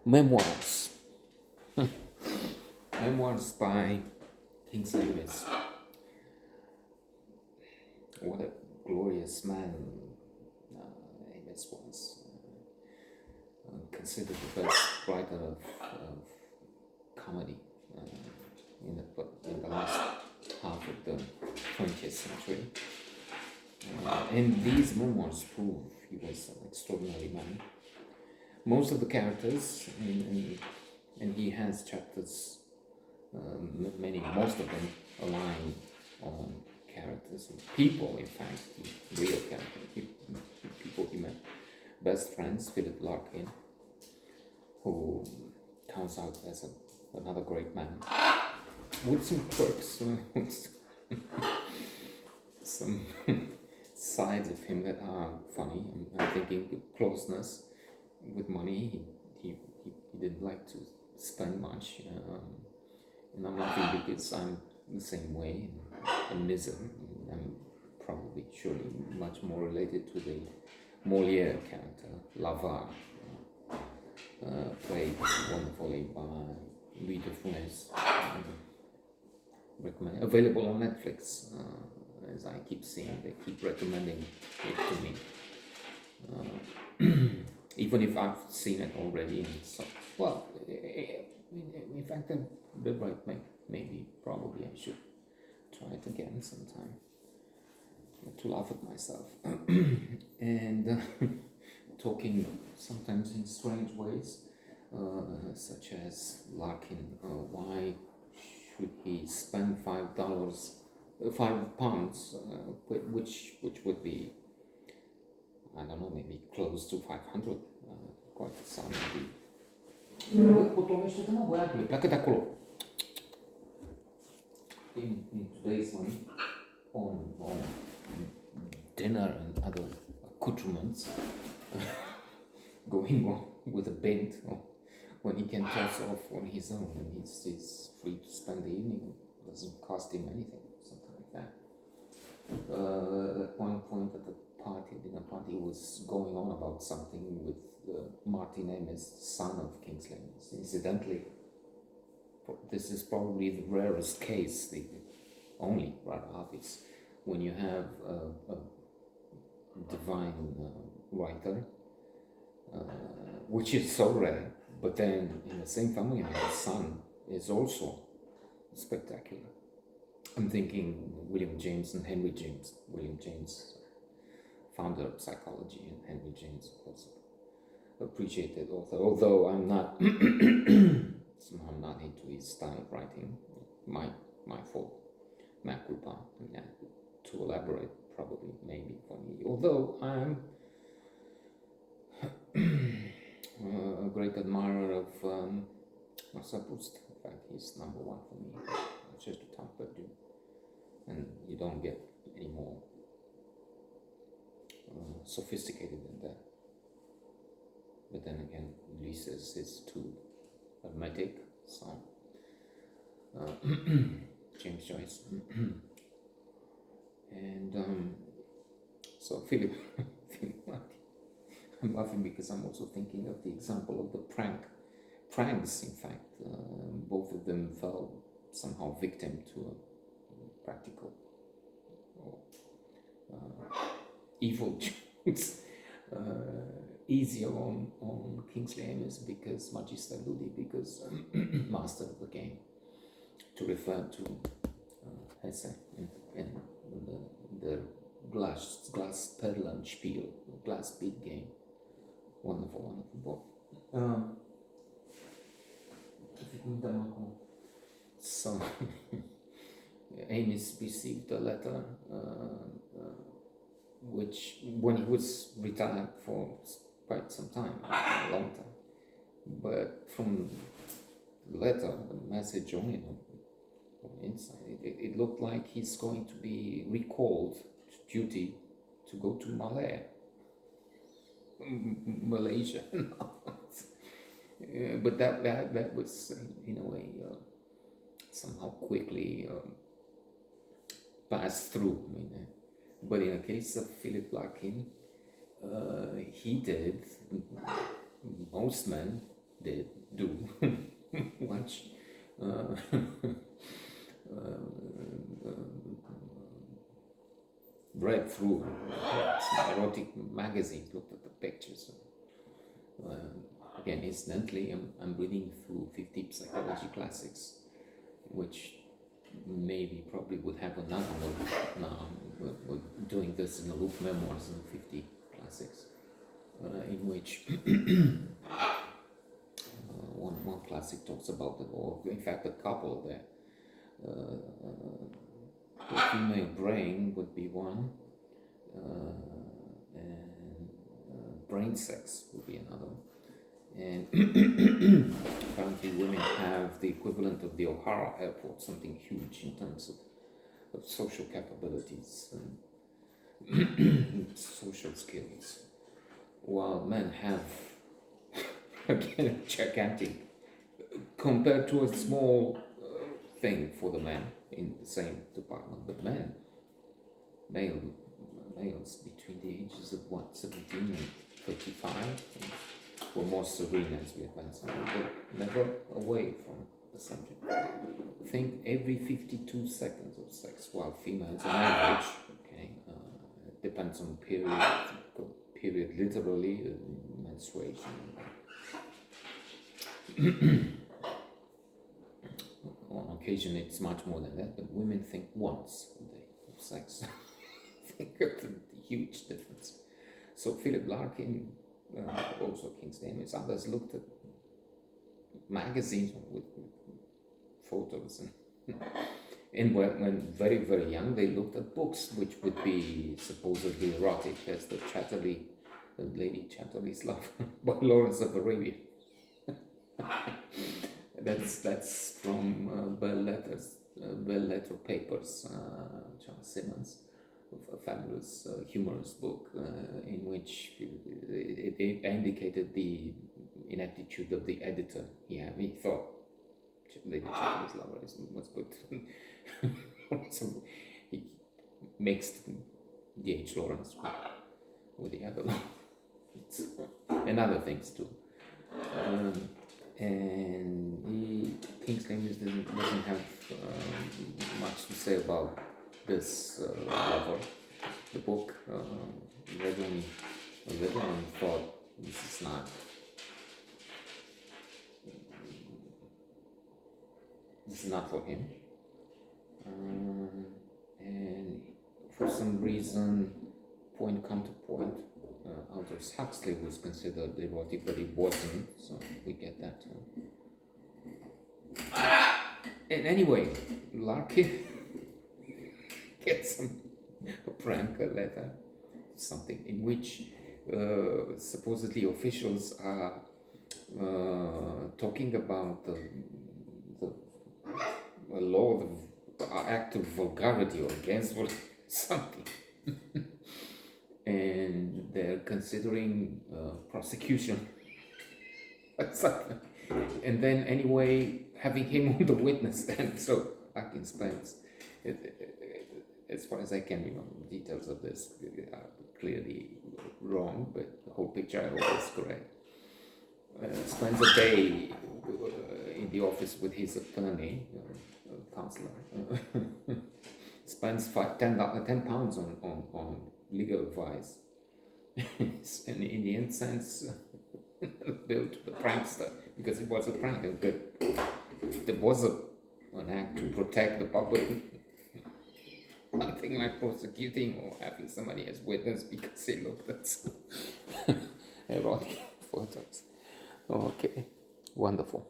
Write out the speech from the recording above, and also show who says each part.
Speaker 1: Memoirs. Memoirs by Kingsley. What a glorious man Amos was. Considered the best writer of comedy in the last half of the 20th century. And these memoirs prove he was an extraordinary man. Most of the characters, and he has chapters, most of them align on characters, people, in fact, real characters, people he met. Best friends, Philip Larkin, who comes out as another great man, with some quirks, some sides of him that are funny. I'm thinking with closeness, with money, he didn't like to spend much, and I'm laughing because I'm the same way, and I'm probably surely much more related to the Molière character, Lavar, played wonderfully by Louis de Funès. Available on Netflix, as I keep seeing, they keep recommending it to me. Even if I've seen it already, so, well, in fact, they're right, maybe, probably I should try it again sometime to laugh at myself. And talking sometimes in strange ways, such as Larkin, why should he spend £5, which would be, I don't know, maybe close to 500, quite a sum maybe. In today's money, on dinner and other accoutrements, going on with a bent, when he can toss off on his own and he's free to spend the evening, it doesn't cost him anything, something like that. At one point at the dinner party, was going on about something with Martin Amis, son of Kingsley. Incidentally, this is probably the rarest case, the only rather obvious, when you have a divine writer, which is so rare, but then in the same family, the son is also spectacular. I'm thinking William James and Henry James. William James, founder of psychology, and Henry James, also appreciated author, although I'm not somehow not into his style of writing. My fault, ma culpa, yeah, to elaborate, probably, maybe for me, although I'm a great admirer of Marcel Proust. In fact, he's number one for me. Just to talk about you, and you don't get any more sophisticated than that. But then again, Ulysses is too hermetic, so James Joyce. And so Philip I'm laughing because I'm also thinking of the example of the pranks. In fact, both of them fell somehow victim to a practical evil jokes. Easier on Kingsley Amis because Magister Ludi, because master of the game, to refer to Hesse and the glass Perlenspiel, glass bead game. Wonderful book. So Amis received a letter which, when he was retired for quite some time, a long time, but from the letter, the message only on inside, it looked like he's going to be recalled to duty to go to Malaysia. But that was in a way somehow quickly passed through. But in the case of Philip Larkin, he did, most men they do watch uh, read through some erotic magazines, looked at the pictures. Again, incidentally, I'm reading through 50 psychology classics, which maybe probably would have another one now. We're doing this in the loop Memoirs in 50 classics, in which one classic talks about it, or in fact a couple there. The female brain would be one, and brain sex would be another. And apparently women have the equivalent of the O'Hara airport, something huge in terms of social capabilities and social skills, while men have, again, gigantic, compared to a small thing for the men in the same department. But males between the ages of 17 and 35 were more serene as we advance, but never away from the subject. Think every 52 seconds of sex, while females on average, it depends on period literally, menstruation. On occasion it's much more than that, but women think once a day of sex. Think of the huge difference. So Philip Larkin, also Kingsley and others looked at magazines with photos, and when very, very young, they looked at books which would be supposedly erotic, as the Lady Chatterley's Love by Lawrence of Arabia. That's from Bell Letter Papers, Charles Simmons, a fabulous humorous book in which it indicated the ineptitude of the editor. He thought Lady Chatterley's Lover was good. So he mixed the H. Lawrence with the other and other things too. And Kingsley doesn't have much to say about this lover. The book, read only a little and thought this is not for him. And for some reason, point counterpoint, Aldous Huxley was considered erotic, but he wasn't, so we get that too. And anyway, Larkin gets a prank letter, something in which supposedly officials are talking about the law, the act of vulgarity or against something. And they're considering prosecution. And then anyway, having him on the witness stand. So Larkin spends, as far as I can remember, details of this are clearly wrong, but the whole picture I hope is correct. Spends a day in the office with his attorney, counselor. Spends 10 pounds on legal advice. And in the end, sends a bill to the prankster, because it was a prank. There was an act to protect the public. Nothing like prosecuting or having somebody as witness because he looked at some erotic photos. Okay, wonderful.